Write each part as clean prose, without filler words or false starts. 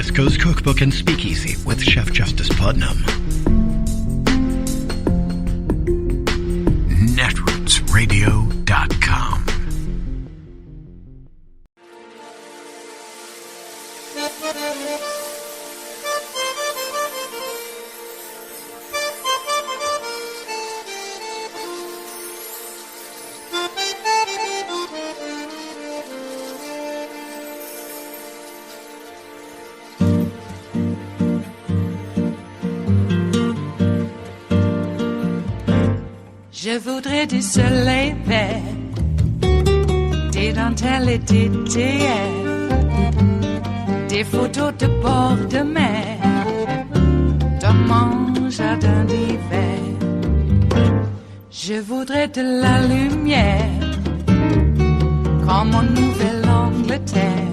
West Coast Cookbook and Speakeasy with Chef Justice Putnam. Netrootsradio.com. Je voudrais du soleil vert, des dentelles et des théières, des photos de bord de mer, dans mon jardin d'hiver. Je voudrais de la lumière, comme en Nouvelle-Angleterre.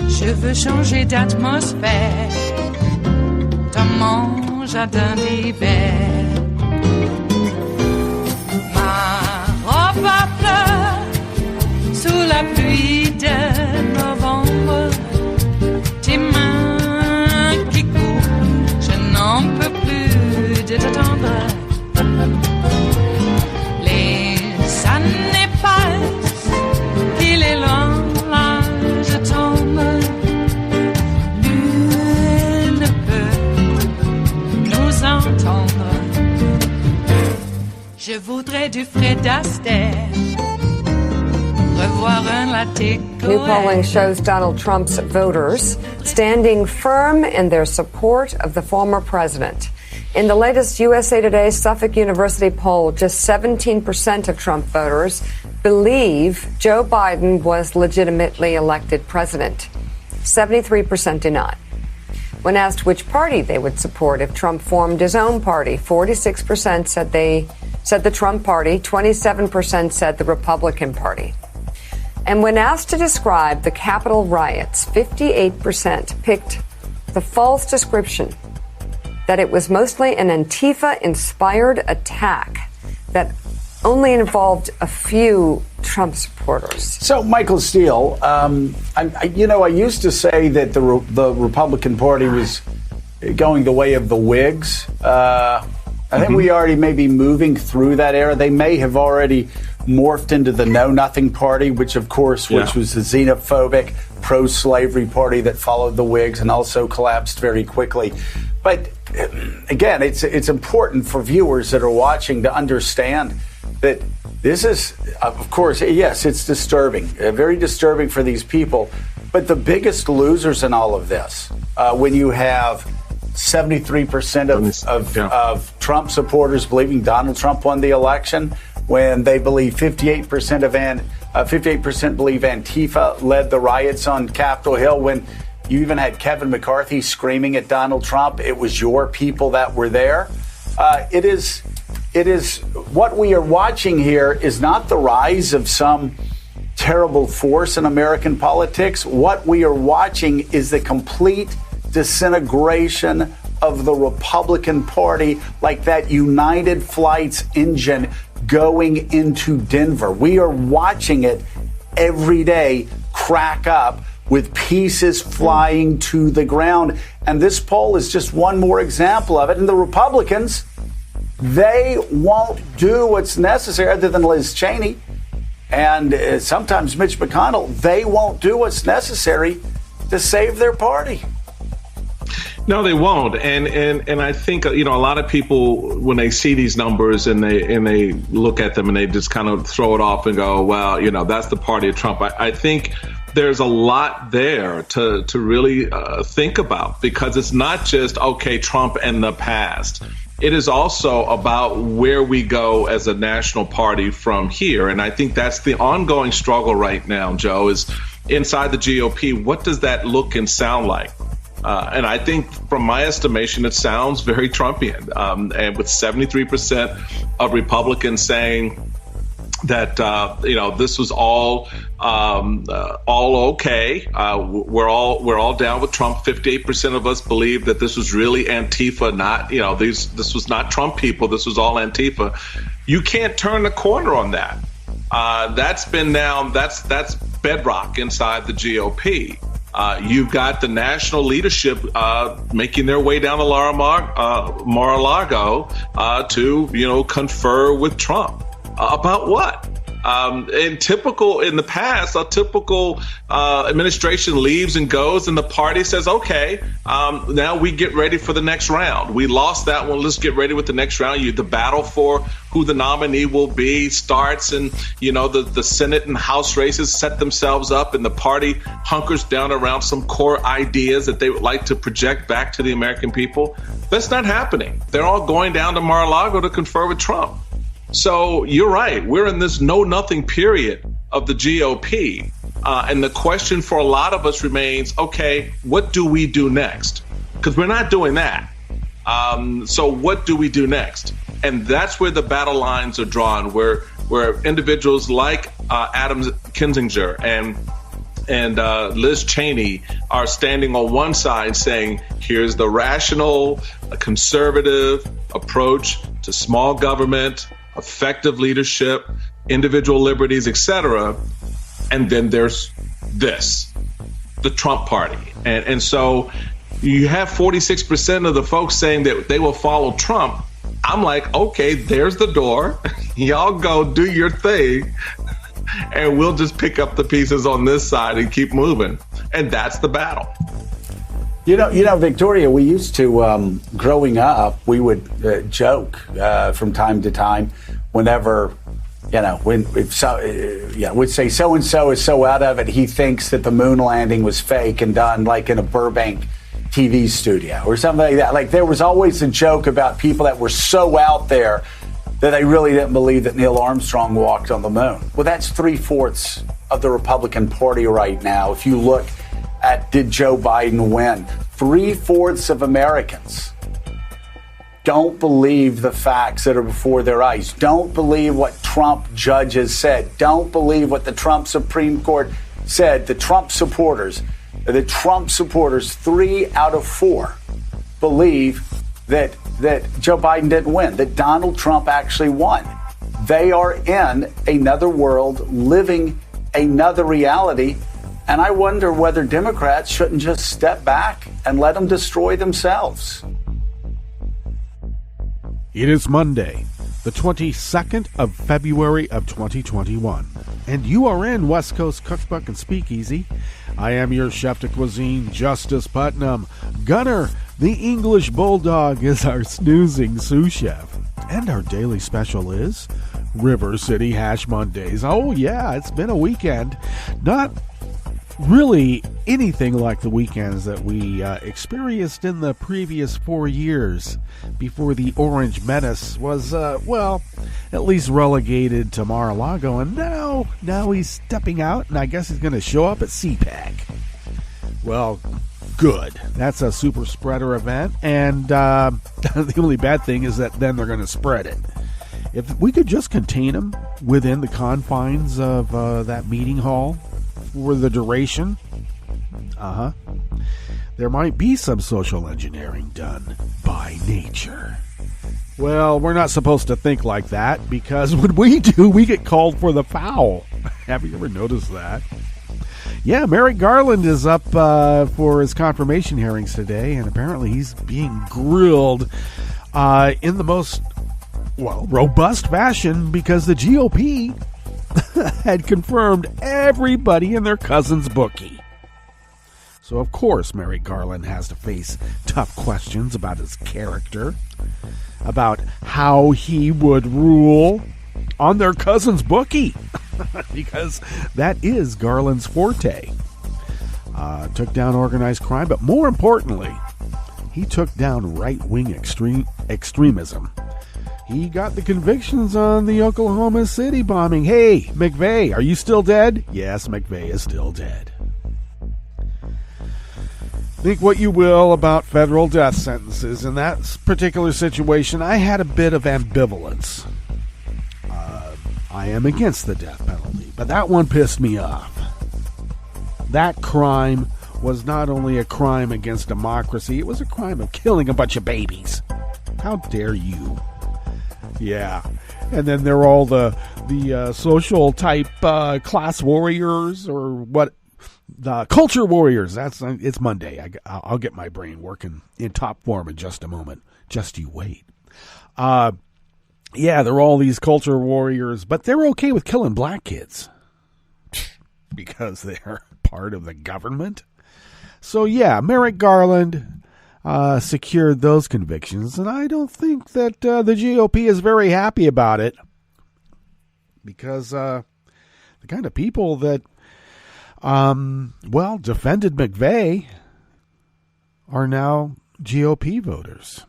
Je veux changer d'atmosphère, dans mon jardin d'hiver. Ma fleur sous la pluie de novembre, tes mains qui courent, je n'en peux plus de t'attendre. Les années passent, il est long, là je tombe. Nul ne peut nous entendre. Je voudrais du Fred Astaire, revoir un latte. New polling shows Donald Trump's voters standing firm in their support of the former president. In the latest USA Today Suffolk University poll, just 17% of Trump voters believe Joe Biden was legitimately elected president. 73% do not. When asked which party they would support if Trump formed his own party, 46% said the Trump party, 27% said the Republican Party. And when asked to describe the Capitol riots, 58% picked the false description that it was mostly an Antifa-inspired attack that only involved a few Trump supporters. So, Michael Steele, I used to say that the Republican Party was going the way of the Whigs. I think we already may be moving through that era. They may have already morphed into the Know Nothing Party, which was the xenophobic, pro-slavery party that followed the Whigs and also collapsed very quickly. But again, it's important for viewers that are watching to understand that this is, of course, yes, it's disturbing, very disturbing for these people. But the biggest losers in all of this, when you have 73% of Trump supporters believing Donald Trump won the election, when they believe 58% believe Antifa led the riots on Capitol Hill, when you even had Kevin McCarthy screaming at Donald Trump, it was your people that were there. It is what we are watching here is not the rise of some terrible force in American politics. What we are watching is the complete disintegration of the Republican Party, like that United Flights engine going into Denver. We are watching it every day crack up with pieces flying to the ground. And this poll is just one more example of it. And the Republicans, they won't do what's necessary, other than Liz Cheney and sometimes Mitch McConnell. They won't do what's necessary to save their party. No, they won't. And I think, a lot of people, when they see these numbers and they look at them and they just kind of throw it off and go, well, that's the party of Trump. I think there's a lot there to really think about, because it's not just, okay, Trump and the past. It is also about where we go as a national party from here. And I think that's the ongoing struggle right now, Joe, is inside the GOP. What does that look and sound like? And I think, from my estimation, it sounds very Trumpian. And with 73% of Republicans saying that this was all okay. We're all down with Trump. 58% of us believe that this was really Antifa, not this was not Trump people. This was all Antifa. You can't turn the corner on that. That's bedrock inside the GOP. You've got the national leadership making their way down to Mar-a-Lago to, confer with Trump. About what? In the past, a typical administration leaves and goes, and the party says, okay, now we get ready for the next round. We lost that one. Let's get ready with the next round. The battle for who the nominee will be starts, and, the Senate and House races set themselves up, and the party hunkers down around some core ideas that they would like to project back to the American people. That's not happening. They're all going down to Mar-a-Lago to confer with Trump. So you're right. We're in this know-nothing period of the GOP. And the question for a lot of us remains, okay, what do we do next? Because we're not doing that. So what do we do next? And that's where the battle lines are drawn, where individuals like Adam Kinzinger and Liz Cheney are standing on one side saying, here's the rational, conservative approach to small government, effective leadership, individual liberties, etc. And then there's this, the Trump party. And so you have 46% of the folks saying that they will follow Trump. I'm like, okay, there's the door. Y'all go do your thing. And we'll just pick up the pieces on this side and keep moving. And that's the battle. Victoria, we used to, growing up, we would joke from time to time whenever, we'd say so-and-so is so out of it, he thinks that the moon landing was fake and done like in a Burbank TV studio or something like that. Like there was always a joke about people that were so out there that they really didn't believe that Neil Armstrong walked on the moon. Well, that's 3/4 of the Republican Party right now. If you look at did Joe Biden win, 3/4 of Americans don't believe the facts that are before their eyes, don't believe what Trump judges said, don't believe what the Trump Supreme Court said. The Trump supporters, 3 out of 4 believe that Joe Biden didn't win, that Donald Trump actually won. They are in another world, living another reality. And I wonder whether Democrats shouldn't just step back and let them destroy themselves. It is Monday, the 22nd of February of 2021, and you are in West Coast Cookbook and Speakeasy. I am your chef de cuisine, Justice Putnam. Gunner, the English Bulldog, is our snoozing sous chef. And our daily special is River City Hash Mondays. Oh yeah, it's been a weekend. Not really anything like the weekends that we experienced in the previous 4 years before the Orange Menace was, at least relegated to Mar-a-Lago. And now he's stepping out, and I guess he's going to show up at CPAC. Well, good. That's a super spreader event, and the only bad thing is that then they're going to spread it. If we could just contain him within the confines of that meeting hall for the duration, there might be some social engineering done by nature. Well, we're not supposed to think like that, because when we do, we get called for the foul. Have you ever noticed that? Yeah, Merrick Garland is up for his confirmation hearings today, and apparently he's being grilled in the most, robust fashion, because the GOP had confirmed everybody in their cousin's bookie. So, of course, Merrick Garland has to face tough questions about his character, about how he would rule on their cousin's bookie, because that is Garland's forte. Took down organized crime, but more importantly, he took down right-wing extremism. He got the convictions on the Oklahoma City bombing. Hey, McVeigh, are you still dead? Yes, McVeigh is still dead. Think what you will about federal death sentences. In that particular situation, I had a bit of ambivalence. I am against the death penalty, but that one pissed me off. That crime was not only a crime against democracy, it was a crime of killing a bunch of babies. How dare you? Yeah, and then there are all the social type class warriors, or The culture warriors. It's Monday. I'll get my brain working in top form in just a moment. Just you wait. Yeah, they're all these culture warriors, but they're okay with killing black kids because they're part of the government. So yeah, Merrick Garland secured those convictions, and I don't think that the GOP is very happy about it because the kind of people that defended McVeigh are now GOP voters.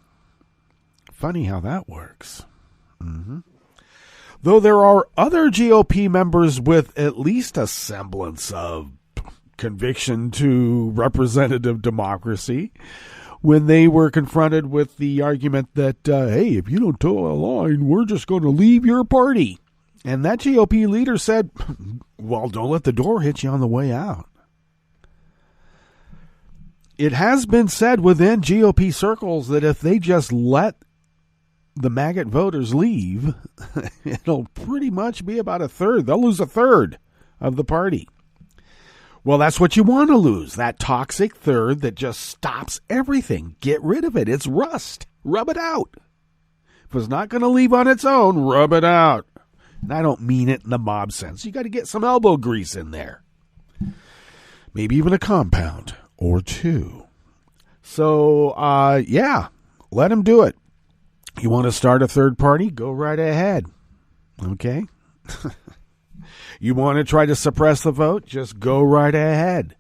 Funny how that works. Mm-hmm. Though there are other GOP members with at least a semblance of conviction to representative democracy when they were confronted with the argument that, hey, if you don't toe a line, we're just going to leave your party. And that GOP leader said, well, don't let the door hit you on the way out. It has been said within GOP circles that if they just let the maggot voters leave, it'll pretty much be about a third. They'll lose a third of the party. Well, that's what you want to lose, that toxic third that just stops everything. Get rid of it. It's rust. Rub it out. If it's not going to leave on its own, rub it out. And I don't mean it in the mob sense. You got to get some elbow grease in there. Maybe even a compound or two. So, yeah, let them do it. You want to start a third party? Go right ahead. Okay? You want to try to suppress the vote? Just go right ahead.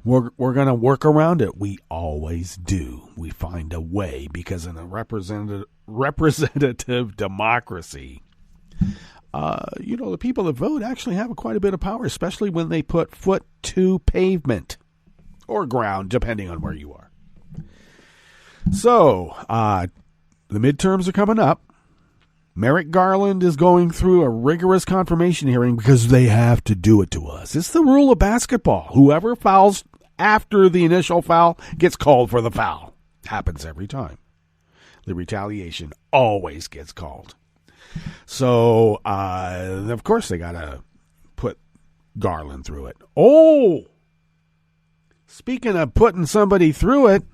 We're going to work around it. We always do. We find a way because in a representative democracy, the people that vote actually have quite a bit of power, especially when they put foot to pavement or ground, depending on where you are. So, the midterms are coming up. Merrick Garland is going through a rigorous confirmation hearing because they have to do it to us. It's the rule of basketball. Whoever fouls after the initial foul gets called for the foul. Happens every time. The retaliation always gets called. So, of course, they got to put Garland through it. Oh! Speaking of putting somebody through it,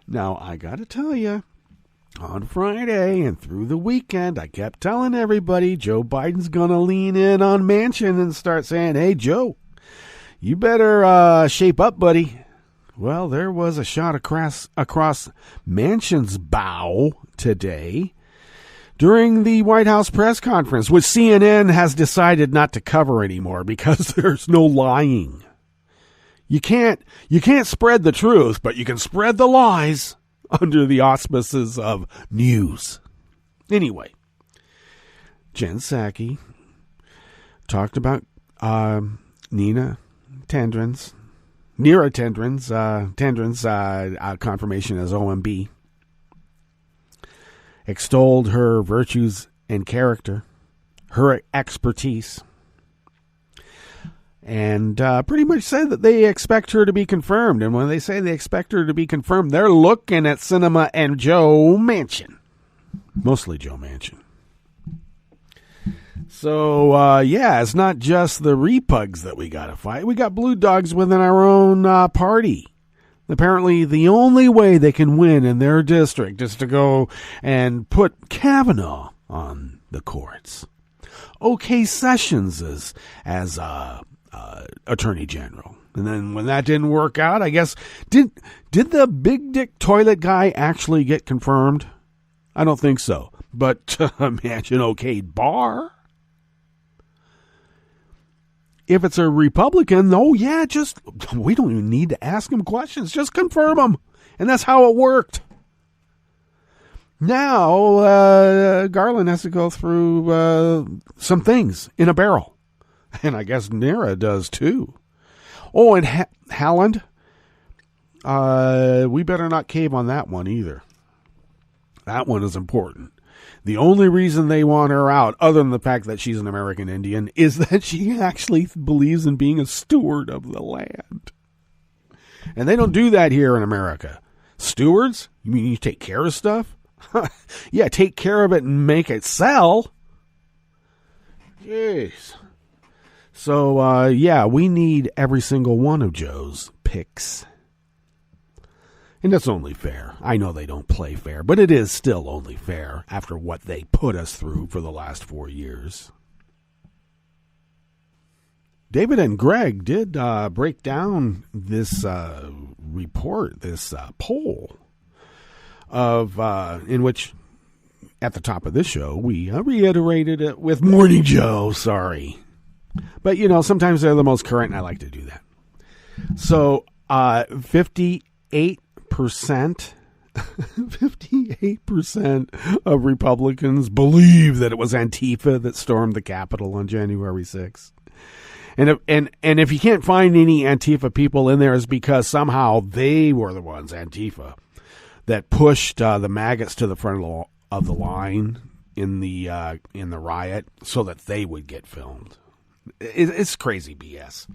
now I got to tell you, on Friday and through the weekend, I kept telling everybody Joe Biden's going to lean in on Manchin and start saying, hey, Joe, you better shape up, buddy. Well, there was a shot across Manchin's bow today during the White House press conference, which CNN has decided not to cover anymore because there's no lying. You can't spread the truth, but you can spread the lies under the auspices of news. Anyway, Jen Psaki talked about Neera Tendren's confirmation as OMB, extolled her virtues and character, her expertise, and pretty much said that they expect her to be confirmed. And when they say they expect her to be confirmed, they're looking at Sinema and Joe Manchin. Mostly Joe Manchin. So, it's not just the repugs that we got to fight. We got blue dogs within our own party. Apparently, the only way they can win in their district is to go and put Kavanaugh on the courts. OK Sessions as Attorney General. And then when that didn't work out, I guess, did the big dick toilet guy actually get confirmed? I don't think so. But imagine OK Barr. If it's a Republican, we don't even need to ask him questions. Just confirm them. And that's how it worked. Now, Garland has to go through some things in a barrel. And I guess Neera does too. Oh, and Haaland, we better not cave on that one either. That one is important. The only reason they want her out, other than the fact that she's an American Indian, is that she actually believes in being a steward of the land. And they don't do that here in America. Stewards? You mean you take care of stuff? Yeah, take care of it and make it sell. Jeez. So, yeah, we need every single one of Joe's picks. And that's only fair. I know they don't play fair, but it is still only fair after what they put us through for the last 4 years. David and Greg did break down this report, this poll, of in which, at the top of this show, we reiterated it with Morning Joe, sorry. But, you know, sometimes they're the most current, and I like to do that. So, 58% of Republicans believe that it was Antifa that stormed the Capitol on January 6th. And if you can't find any Antifa people in there, it's because somehow they were the ones, Antifa, that pushed the maggots to the front of the line in the riot so that they would get filmed. It's crazy BS.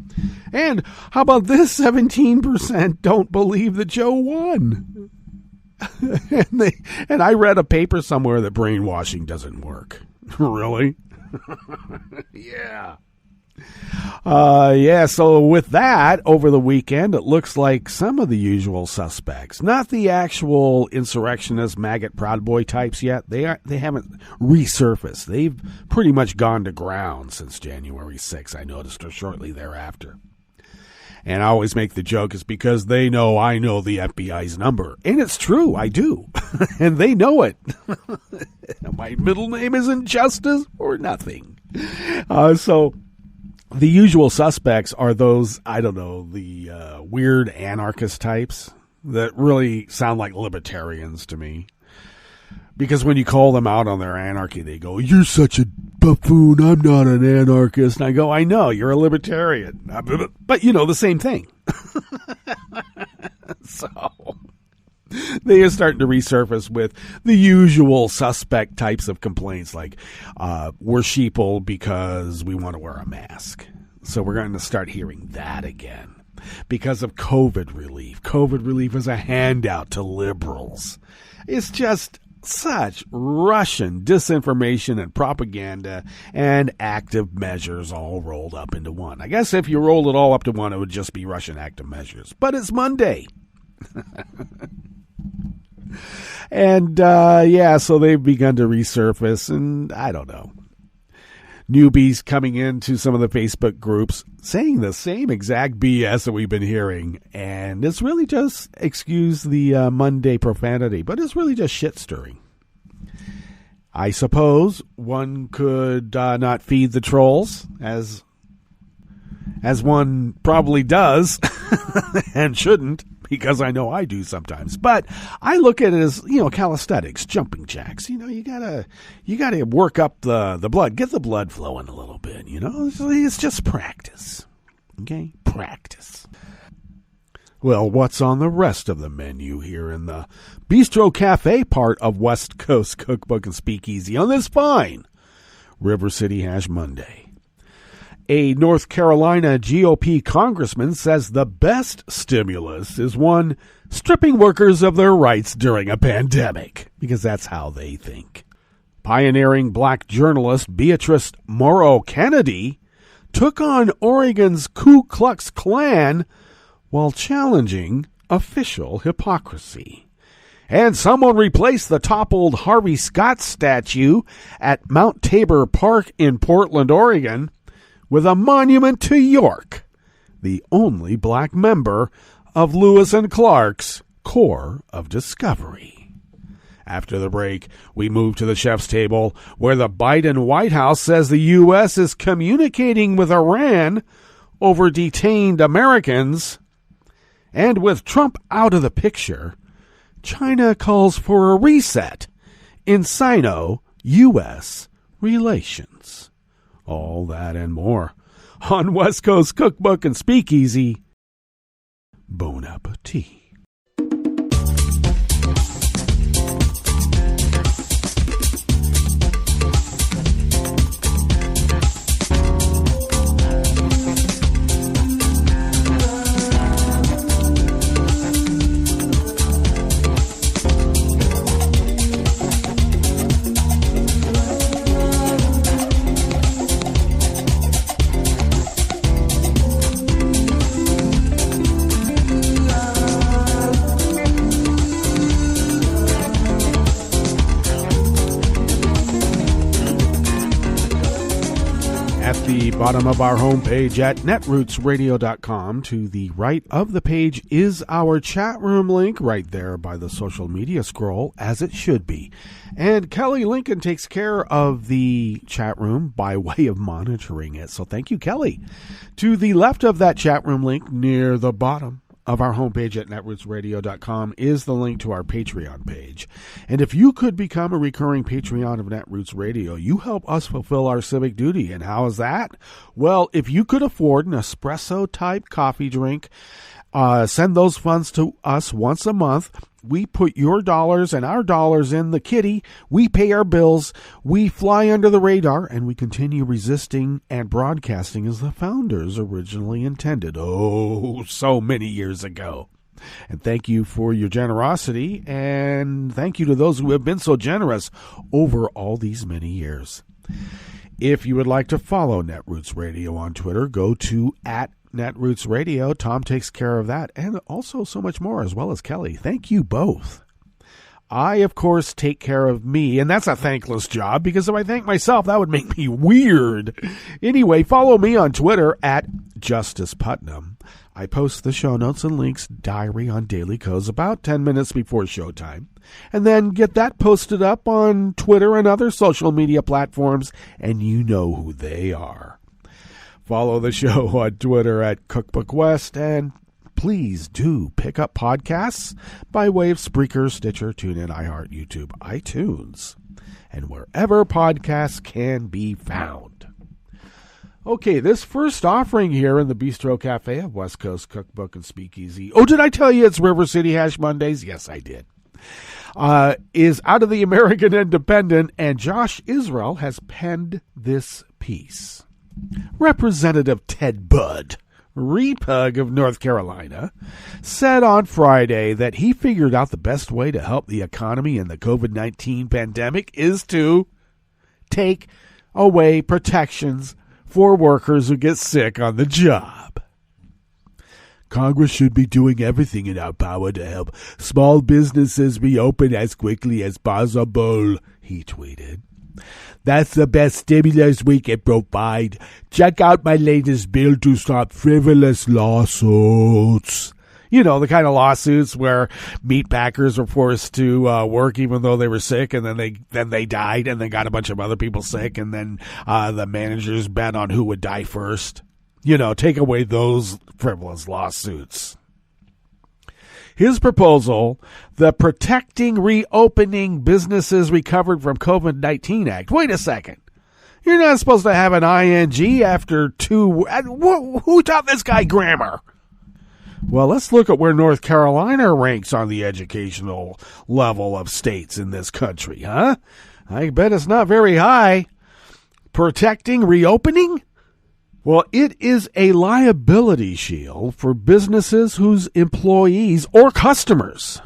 And how about this? 17% don't believe that Joe won. and I read a paper somewhere that brainwashing doesn't work. Really? Yeah. So with that, over the weekend, it looks like some of the usual suspects, not the actual insurrectionist, maggot Proud Boy types yet. They haven't resurfaced. They've pretty much gone to ground since January 6th, I noticed, or shortly thereafter. And I always make the joke, it's because they know I know the FBI's number. And it's true, I do. And they know it. My middle name isn't Justice or nothing. So the usual suspects are those, I don't know, the weird anarchist types that really sound like libertarians to me. Because when you call them out on their anarchy, they go, "You're such a buffoon, I'm not an anarchist." And I go, "I know, you're a libertarian." But you know, the same thing. So they are starting to resurface with the usual suspect types of complaints like, we're sheeple because we want to wear a mask. So we're going to start hearing that again. Because of COVID relief. COVID relief is a handout to liberals. It's just such Russian disinformation and propaganda and active measures all rolled up into one. I guess if you rolled it all up to one, it would just be Russian active measures. But it's Monday. And, so they've begun to resurface, and I don't know. Newbies coming into some of the Facebook groups saying the same exact BS that we've been hearing. And it's really just, excuse the Monday profanity, but it's really just shit stirring. I suppose one could not feed the trolls, as one probably does and shouldn't, because I know I do sometimes. But I look at it as, calisthenics, jumping jacks. You gotta work up the blood, get the blood flowing a little bit. It's just practice. Okay, practice. Well, what's on the rest of the menu here in the Bistro Cafe part of West Coast Cookbook and Speakeasy on this fine River City Hash Monday? A North Carolina GOP congressman says the best stimulus is one stripping workers of their rights during a pandemic, because that's how they think. Pioneering black journalist Beatrice Morrow Cannady took on Oregon's Ku Klux Klan while challenging official hypocrisy. And someone replaced the toppled Harvey Scott statue at Mount Tabor Park in Portland, Oregon, with a monument to York, the only black member of Lewis and Clark's Corps of Discovery. After the break, we move to the chef's table, where the Biden White House says the U.S. is communicating with Iran over detained Americans. And with Trump out of the picture, China calls for a reset in Sino-US relations. All that and more on West Coast Cookbook and Speakeasy. Bon appetit. the bottom of our homepage at netrootsradio.com. To the right of the page is our chat room link right there by the social media scroll, as it should be. And Kelly Lincoln takes care of the chat room by way of monitoring it. So thank you, Kelly. To the left of that chat room link near the bottom of our homepage at netrootsradio.com is the link to our Patreon page. And if you could become a recurring Patreon of Netroots Radio, you help us fulfill our civic duty. And how is that? Well, if you could afford an espresso-type coffee drink, send those funds to us once a month. We put your dollars and our dollars in the kitty. We pay our bills. We fly under the radar, and we continue resisting and broadcasting as the founders originally intended. Oh, so many years ago. And thank you for your generosity, and thank you to those who have been so generous over all these many years. If you would like to follow Netroots Radio on Twitter, go to @Netroots Radio. Tom takes care of that, and also so much more, as well as Kelly. Thank you both. I, of course, take care of me, and that's a thankless job, because if I thank myself, that would make me weird. Anyway, follow me on Twitter @JusticePutnam. I post the show notes and links diary on Daily Codes about 10 minutes before showtime, and then get that posted up on Twitter and other social media platforms, and you know who they are. Follow the show on Twitter @Cookbook West, and please do pick up podcasts by way of Spreaker, Stitcher, TuneIn, iHeart, YouTube, iTunes, and wherever podcasts can be found. Okay, this first offering here in the Bistro Cafe of West Coast Cookbook and Speakeasy. Oh, did I tell you it's River City Hash Mondays? Yes, I did. Is out of the American Independent, and Josh Israel has penned this piece. Representative Ted Budd, Repug of North Carolina, said on Friday that he figured out the best way to help the economy in the COVID-19 pandemic is to take away protections for workers who get sick on the job. Congress should be doing everything in our power to help small businesses reopen as quickly as possible, he tweeted. That's the best stimulus we can provide. Check out my latest bill to stop frivolous lawsuits. You know, the kind of lawsuits where meat packers were forced to work even though they were sick, and then they died, and they got a bunch of other people sick, and then the managers bet on who would die first. You know, take away those frivolous lawsuits. His proposal, the Protecting Reopening Businesses Recovered from COVID-19 Act. Wait a second. You're not supposed to have an ing after two. Who taught this guy grammar? Well, let's look at where North Carolina ranks on the educational level of states in this country, huh? I bet it's not very high. Protecting reopening? Well, it is a liability shield for businesses whose employees or customers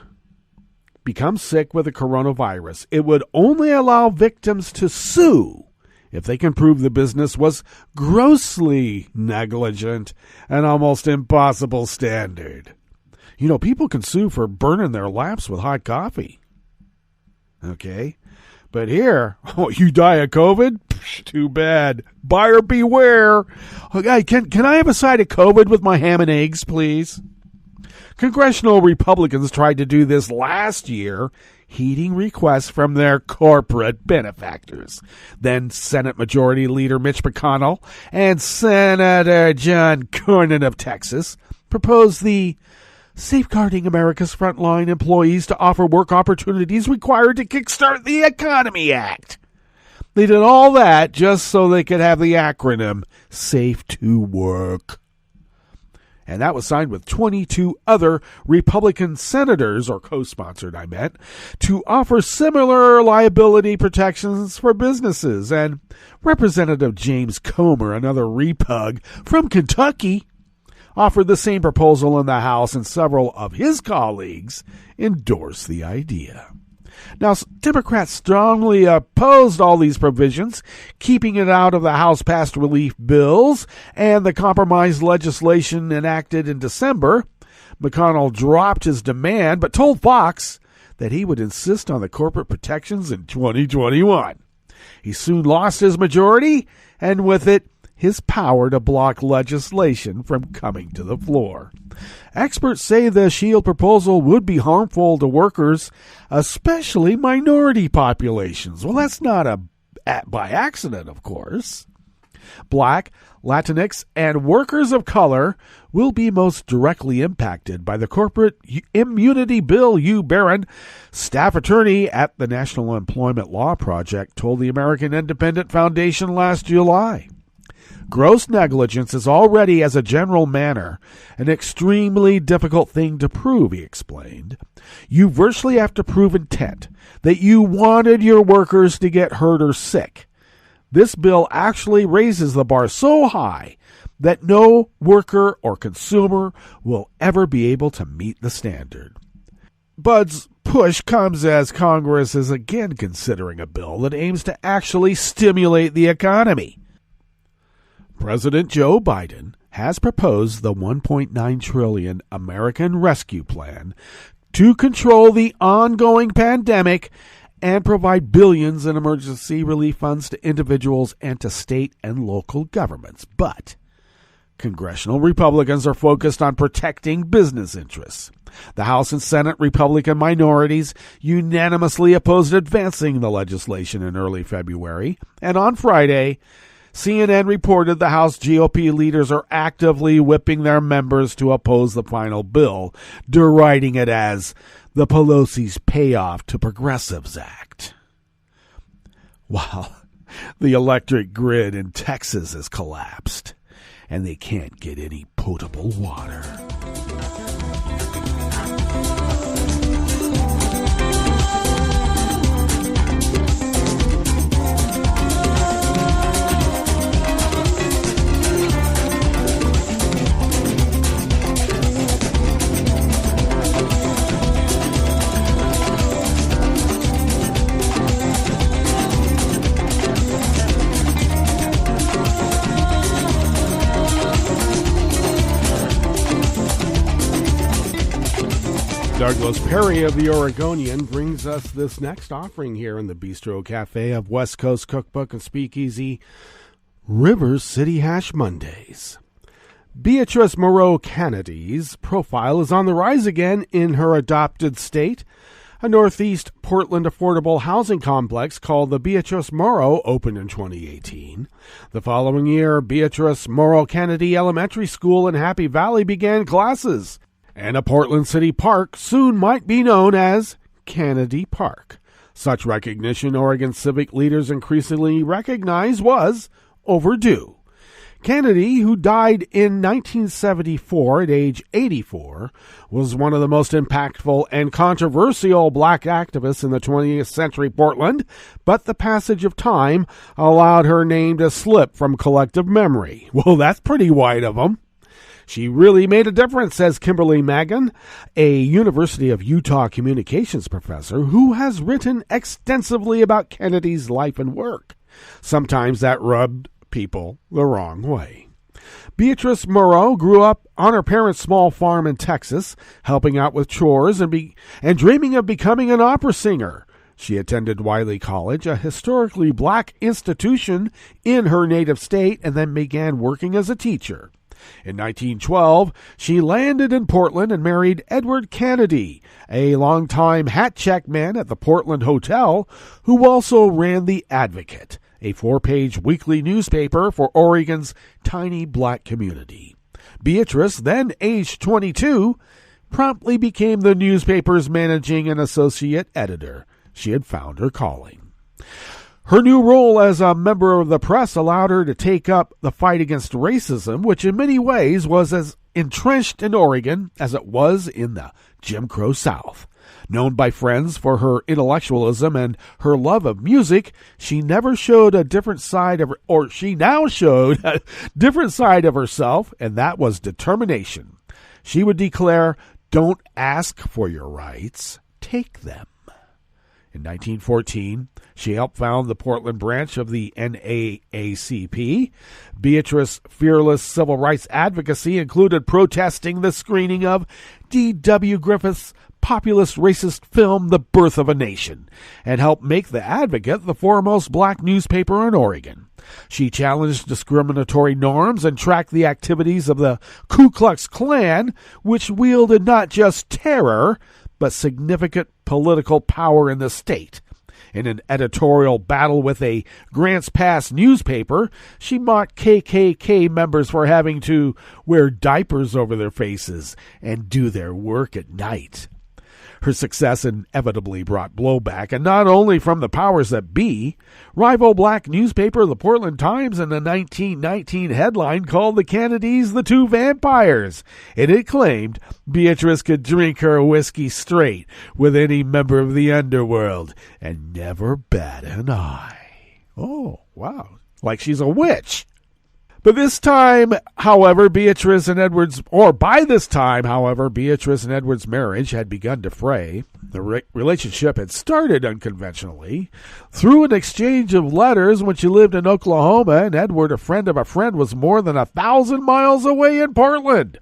become sick with the coronavirus. It would only allow victims to sue if they can prove the business was grossly negligent, an almost impossible standard. You know, people can sue for burning their laps with hot coffee. Okay? But here, you die of COVID? Too bad. Buyer beware. Okay, can I have a side of COVID with my ham and eggs, please? Congressional Republicans tried to do this last year, heeding requests from their corporate benefactors. Then Senate Majority Leader Mitch McConnell and Senator John Cornyn of Texas proposed the Safeguarding America's Frontline Employees to Offer Work Opportunities Required to Kickstart the Economy Act. They did all that just so they could have the acronym Safe to Work. And that was signed with 22 other Republican senators, or co-sponsored, I meant, to offer similar liability protections for businesses. And Representative James Comer, another repug from Kentucky, offered the same proposal in the House, and several of his colleagues endorsed the idea. Now, Democrats strongly opposed all these provisions, keeping it out of the House-passed relief bills and the compromise legislation enacted in December. McConnell dropped his demand, but told Fox that he would insist on the corporate protections in 2021. He soon lost his majority, and with it, his power to block legislation from coming to the floor. Experts say the shield proposal would be harmful to workers, especially minority populations. Well, that's not by accident, of course. Black, Latinx, and workers of color will be most directly impacted by the corporate immunity bill. Hugh Barron, staff attorney at the National Employment Law Project, told the American Independent Foundation last July. Gross negligence is already, as a general manner, an extremely difficult thing to prove, he explained. You virtually have to prove intent, that you wanted your workers to get hurt or sick. This bill actually raises the bar so high that no worker or consumer will ever be able to meet the standard. Bud's push comes as Congress is again considering a bill that aims to actually stimulate the economy. President Joe Biden has proposed the $1.9 trillion American Rescue Plan to control the ongoing pandemic and provide billions in emergency relief funds to individuals and to state and local governments. But congressional Republicans are focused on protecting business interests. The House and Senate Republican minorities unanimously opposed advancing the legislation in early February, and on Friday, CNN reported the House GOP leaders are actively whipping their members to oppose the final bill, deriding it as the Pelosi's payoff to Progressives Act. While the electric grid in Texas has collapsed, and they can't get any potable water. Douglas Perry of the Oregonian brings us this next offering here in the Bistro Cafe of West Coast Cookbook and Speakeasy, Rivers City Hash Mondays. Beatrice Morrow Cannady's profile is on the rise again in her adopted state. A Northeast Portland affordable housing complex called the Beatrice Morrow opened in 2018. The following year, Beatrice Morrow Cannady Elementary School in Happy Valley began classes, and a Portland City park soon might be known as Cannady Park. Such recognition Oregon civic leaders increasingly recognize was overdue. Cannady, who died in 1974 at age 84, was one of the most impactful and controversial black activists in the 20th century Portland, but the passage of time allowed her name to slip from collective memory. Well, that's pretty white of them. She really made a difference, says Kimberly Magan, a University of Utah communications professor who has written extensively about Cannady's life and work. Sometimes that rubbed people the wrong way. Beatrice Morrow grew up on her parents' small farm in Texas, helping out with chores and dreaming of becoming an opera singer. She attended Wiley College, a historically black institution in her native state, and then began working as a teacher. In 1912, she landed in Portland and married Edward Cannady, a longtime hat-check man at the Portland Hotel, who also ran The Advocate, a 4-page weekly newspaper for Oregon's tiny black community. Beatrice, then aged 22, promptly became the newspaper's managing and associate editor. She had found her calling. Her new role as a member of the press allowed her to take up the fight against racism, which in many ways was as entrenched in Oregon as it was in the Jim Crow South. Known by friends for her intellectualism and her love of music, she never showed a different side of her, or she now showed a different side of herself, and that was determination. She would declare, "Don't ask for your rights, take them." In 1914, she helped found the Portland branch of the NAACP. Beatrice's fearless civil rights advocacy included protesting the screening of D.W. Griffith's populist racist film, The Birth of a Nation, and helped make The Advocate the foremost black newspaper in Oregon. She challenged discriminatory norms and tracked the activities of the Ku Klux Klan, which wielded not just terror, but significant political power in the state. In an editorial battle with a Grants Pass newspaper, she mocked KKK members for having to wear diapers over their faces and do their work at night. Her success inevitably brought blowback, and not only from the powers that be. Rival black newspaper The Portland Times in a 1919 headline called the Cannadys the two vampires, and it claimed Beatrice could drink her whiskey straight with any member of the underworld and never bat an eye. Oh, wow. Like she's a witch. By this time, however, Beatrice and Edward's marriage had begun to fray. The relationship had started unconventionally through an exchange of letters when she lived in Oklahoma, and Edward, a friend of a friend, was more than 1,000 miles away in Portland.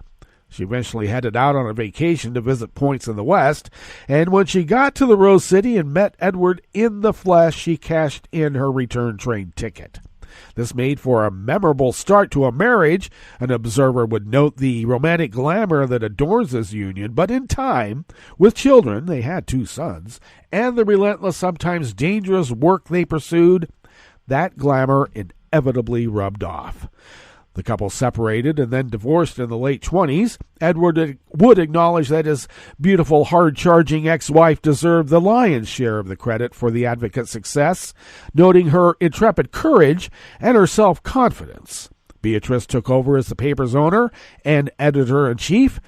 She eventually headed out on a vacation to visit points in the West, and when she got to the Rose City and met Edward in the flesh, she cashed in her return train ticket. This made for a memorable start to a marriage. An observer would note the romantic glamour that adorns this union, but in time, with children, they had 2 sons, and the relentless, sometimes dangerous work they pursued, that glamour inevitably rubbed off. The couple separated and then divorced in the late 20s. Edward would acknowledge that his beautiful, hard-charging ex-wife deserved the lion's share of the credit for the advocate's success, noting her intrepid courage and her self-confidence. Beatrice took over as the paper's owner and editor-in-chief.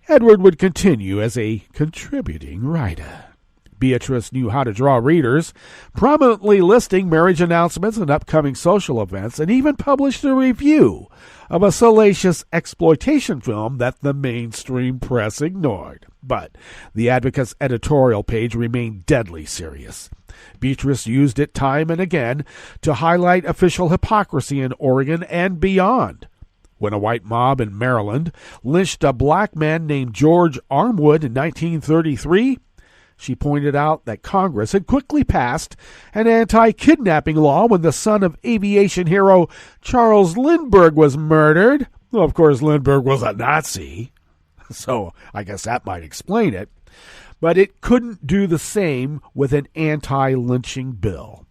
Edward would continue as a contributing writer. Beatrice knew how to draw readers, prominently listing marriage announcements and upcoming social events, and even published a review of a salacious exploitation film that the mainstream press ignored. But the Advocate's editorial page remained deadly serious. Beatrice used it time and again to highlight official hypocrisy in Oregon and beyond. When a white mob in Maryland lynched a black man named George Armwood in 1933, she pointed out that Congress had quickly passed an anti-kidnapping law when the son of aviation hero Charles Lindbergh was murdered. Well, of course, Lindbergh was a Nazi, so I guess that might explain it. But it couldn't do the same with an anti-lynching bill.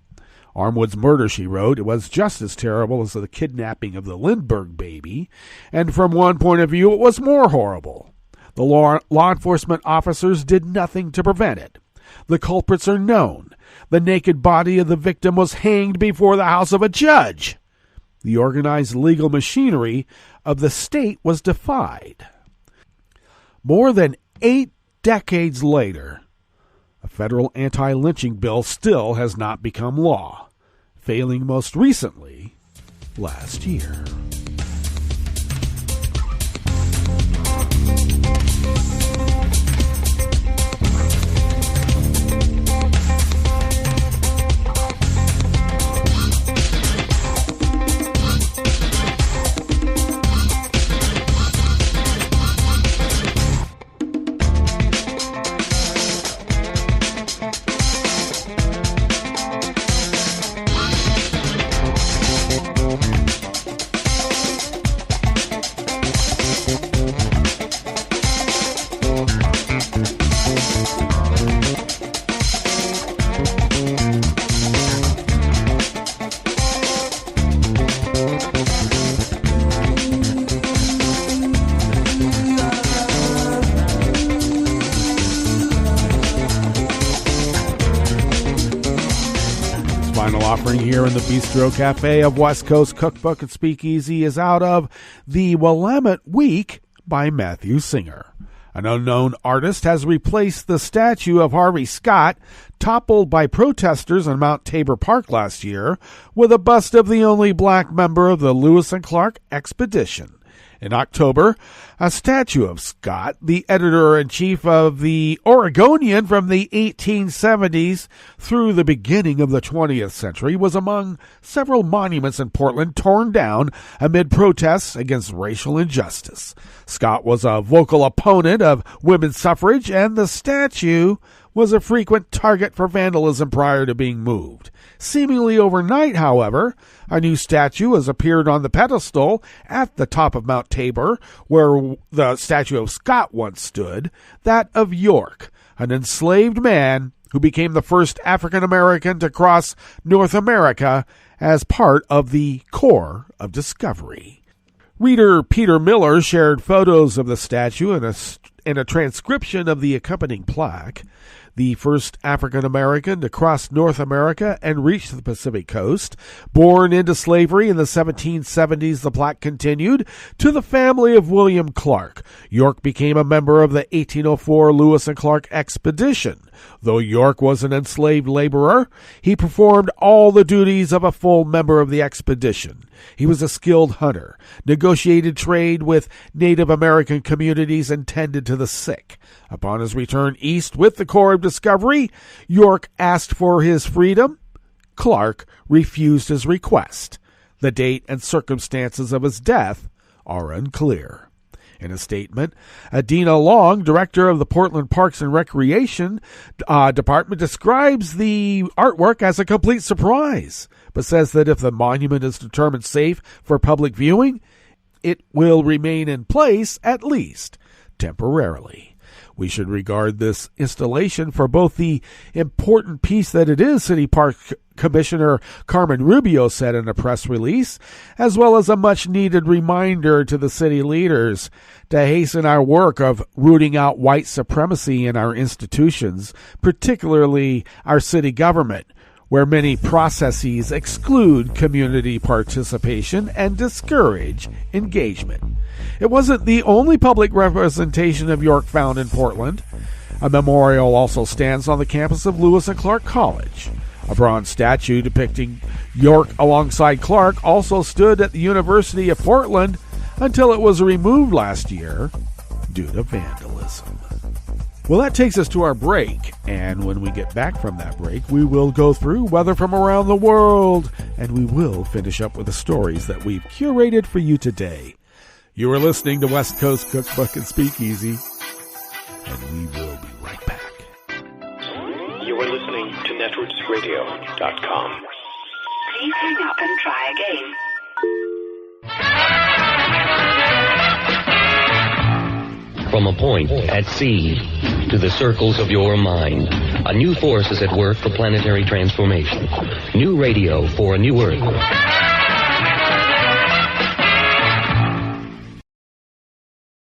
Armwood's murder, she wrote, it was just as terrible as the kidnapping of the Lindbergh baby, and from one point of view, it was more horrible. The law enforcement officers did nothing to prevent it. The culprits are known. The naked body of the victim was hanged before the house of a judge. The organized legal machinery of the state was defied. More than 8 decades later, a federal anti-lynching bill still has not become law, failing most recently last year. Offering here in the Bistro Cafe of West Coast Cookbook and Speakeasy is out of The Willamette Week by Matthew Singer. An unknown artist has replaced the statue of Harvey Scott, toppled by protesters in Mount Tabor Park last year, with a bust of the only black member of the Lewis and Clark expedition. In October, a statue of Scott, the editor-in-chief of the Oregonian from the 1870s through the beginning of the 20th century, was among several monuments in Portland torn down amid protests against racial injustice. Scott was a vocal opponent of women's suffrage, and the statue was a frequent target for vandalism prior to being moved. Seemingly overnight, however, a new statue has appeared on the pedestal at the top of Mount Tabor, where the statue of Scott once stood, that of York, an enslaved man who became the first African American to cross North America as part of the Corps of Discovery. Reader Peter Miller shared photos of the statue and a transcription of the accompanying plaque. The first African American to cross North America and reach the Pacific coast. Born into slavery in the 1770s, the plaque continued, to the family of William Clark. York became a member of the 1804 Lewis and Clark expedition. Though York was an enslaved laborer, he performed all the duties of a full member of the expedition. He was a skilled hunter, negotiated trade with Native American communities, and tended to the sick. Upon his return east with the Corps of Discovery, York asked for his freedom. Clark refused his request. The date and circumstances of his death are unclear. In a statement, Adina Long, director of the Portland Parks and Recreation Department, describes the artwork as a complete surprise, but says that if the monument is determined safe for public viewing, it will remain in place, at least temporarily. We should regard this installation for both the important piece that it is, City Park Commissioner Carmen Rubio said in a press release, as well as a much-needed reminder to the city leaders to hasten our work of rooting out white supremacy in our institutions, particularly our city government, where many processes exclude community participation and discourage engagement. It wasn't the only public representation of York found in Portland. A memorial also stands on the campus of Lewis and Clark College. A bronze statue depicting York alongside Clark also stood at the University of Portland until it was removed last year due to vandalism. Well, that takes us to our break, and when we get back from that break, we will go through weather from around the world, and we will finish up with the stories that we've curated for you today. You are listening to West Coast Cookbook and Speakeasy, and we will be right back. You are listening to netrootsradio.com. Please hang up and try again. From a point at sea to the circles of your mind, a new force is at work for planetary transformation. New radio for a new Earth.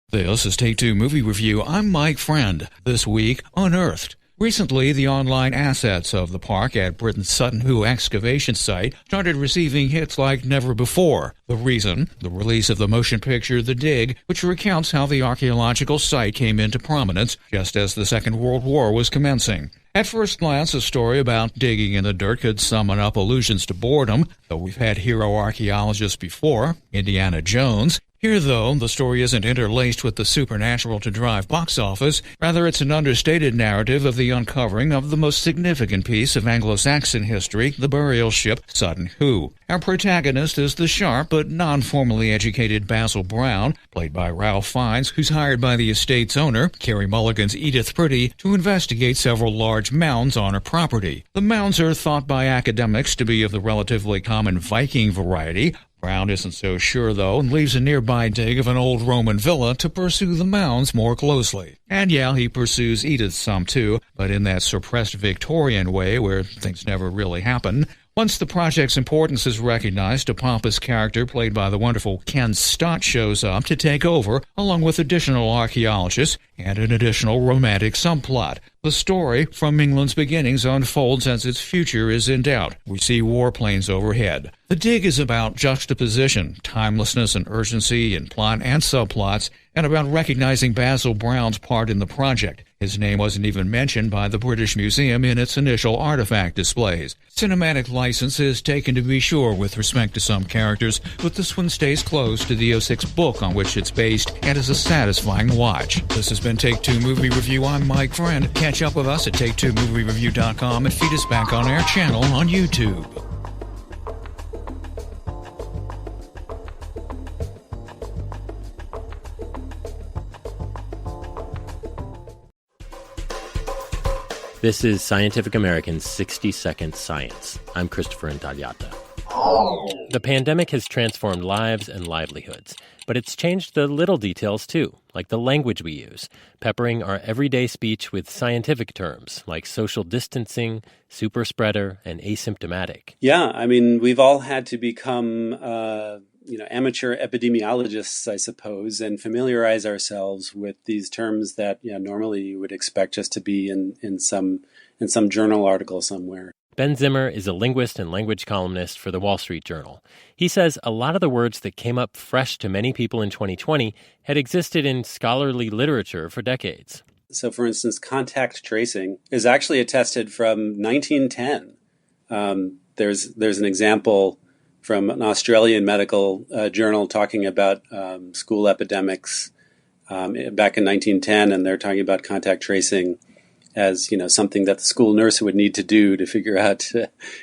This is Take Two Movie Review. I'm Mike Friend. This week, Unearthed. Recently, the online assets of the park at Britain's Sutton Hoo excavation site started receiving hits like never before. The reason? The release of the motion picture The Dig, which recounts how the archaeological site came into prominence just as the Second World War was commencing. At first glance, a story about digging in the dirt could summon up allusions to boredom, though we've had hero archaeologists before, Indiana Jones. Here, though, the story isn't interlaced with the supernatural to drive box office. Rather, it's an understated narrative of the uncovering of the most significant piece of Anglo-Saxon history, the burial ship Sutton Hoo. Our protagonist is the sharp but non-formally educated Basil Brown, played by Ralph Fiennes, who's hired by the estate's owner, Carey Mulligan's Edith Pretty, to investigate several large mounds on her property. The mounds are thought by academics to be of the relatively common Viking variety. Brown isn't so sure, though, and leaves a nearby dig of an old Roman villa to pursue the mounds more closely. And yeah, he pursues Edith some too, but in that suppressed Victorian way where things never really happen. Once the project's importance is recognized, a pompous character played by the wonderful Ken Stott shows up to take over, along with additional archaeologists and an additional romantic subplot. The story, from England's beginnings, unfolds as its future is in doubt. We see warplanes overhead. The Dig is about juxtaposition, timelessness and urgency in plot and subplots, and about recognizing Basil Brown's part in the project. His name wasn't even mentioned by the British Museum in its initial artifact displays. Cinematic license is taken to be sure with respect to some characters, but this one stays close to the 06 book on which it's based and is a satisfying watch. This has been Take Two Movie Review. I'm Mike Friend. Catch up with us at Take2MovieReview.com and feed us back on our channel on YouTube. This is Scientific American's 60-Second Science. I'm Christopher Intagliata. The pandemic has transformed lives and livelihoods, but it's changed the little details too, like the language we use, peppering our everyday speech with scientific terms like social distancing, super spreader, and asymptomatic. Yeah, I mean, we've all had to become amateur epidemiologists, I suppose, and familiarize ourselves with these terms that normally you would expect just to be in some journal article somewhere. Ben Zimmer is a linguist and language columnist for the Wall Street Journal. He says a lot of the words that came up fresh to many people in 2020 had existed in scholarly literature for decades. So, for instance, contact tracing is actually attested from 1910. There's an example from an Australian medical journal talking about school epidemics back in 1910, and they're talking about contact tracing as something that the school nurse would need to do to figure out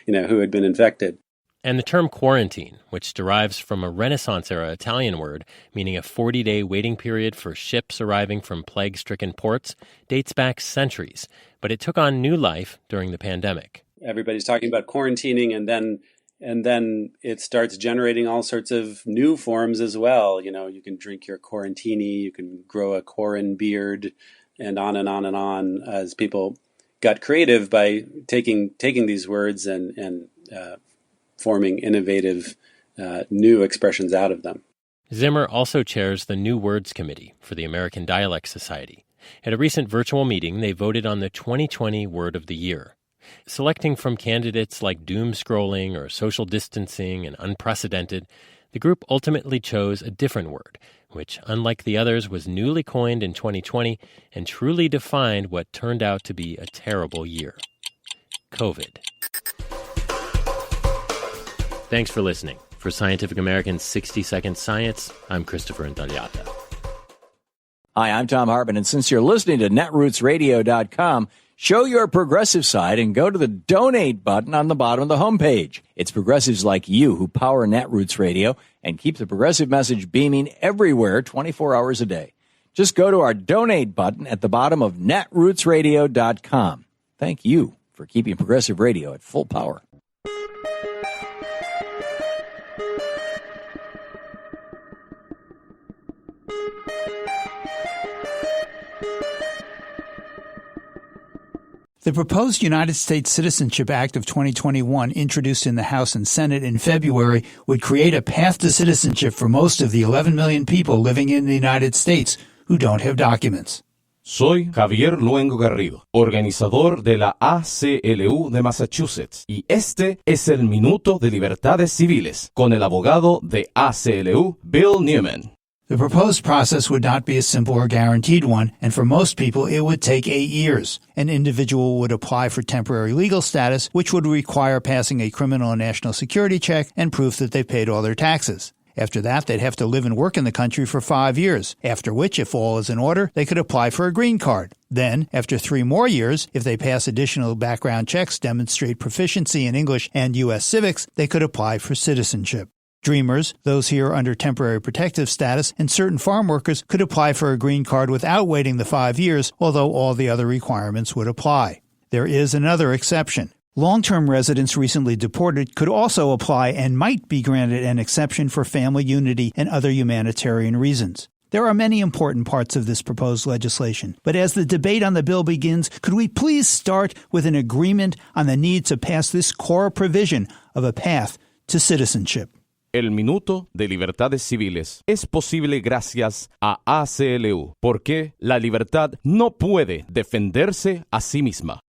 who had been infected. And the term quarantine, which derives from a Renaissance-era Italian word meaning a 40-day waiting period for ships arriving from plague-stricken ports, dates back centuries, but it took on new life during the pandemic. Everybody's talking about quarantining, and then it starts generating all sorts of new forms as well. You can drink your quarantini, you can grow a quaran beard, and on and on and on, as people got creative by taking these words and forming innovative new expressions out of them. Zimmer also chairs the New Words Committee for the American Dialect Society. At a recent virtual meeting, they voted on the 2020 Word of the Year. Selecting from candidates like doom scrolling or social distancing and unprecedented, the group ultimately chose a different word, which, unlike the others, was newly coined in 2020 and truly defined what turned out to be a terrible year: COVID. Thanks for listening. For Scientific American's 60-Second Science, I'm Christopher Intagliata. Hi, I'm Tom Hartman, and since you're listening to netrootsradio.com, show your progressive side and go to the donate button on the bottom of the homepage. It's progressives like you who power Netroots Radio and keep the progressive message beaming everywhere 24 hours a day. Just go to our donate button at the bottom of netrootsradio.com. Thank you for keeping progressive radio at full power. The proposed United States Citizenship Act of 2021, introduced in the House and Senate in February, would create a path to citizenship for most of the 11 million people living in the United States who don't have documents. Soy Javier Luengo Garrido, organizador de la ACLU de Massachusetts, y este es el Minuto de Libertades Civiles con el abogado de ACLU, Bill Newman. The proposed process would not be a simple or guaranteed one, and for most people it would take 8 years. An individual would apply for temporary legal status, which would require passing a criminal and national security check and proof that they paid all their taxes. After that, they'd have to live and work in the country for 5 years, after which, if all is in order, they could apply for a green card. Then, after 3 more years, if they pass additional background checks, demonstrate proficiency in English and U.S. civics, they could apply for citizenship. Dreamers, those here under temporary protective status, and certain farm workers could apply for a green card without waiting the 5 years, although all the other requirements would apply. There is another exception. Long-term residents recently deported could also apply and might be granted an exception for family unity and other humanitarian reasons. There are many important parts of this proposed legislation, but as the debate on the bill begins, could we please start with an agreement on the need to pass this core provision of a path to citizenship? El Minuto de Libertades Civiles es posible gracias a ACLU, porque la libertad no puede defenderse a sí misma.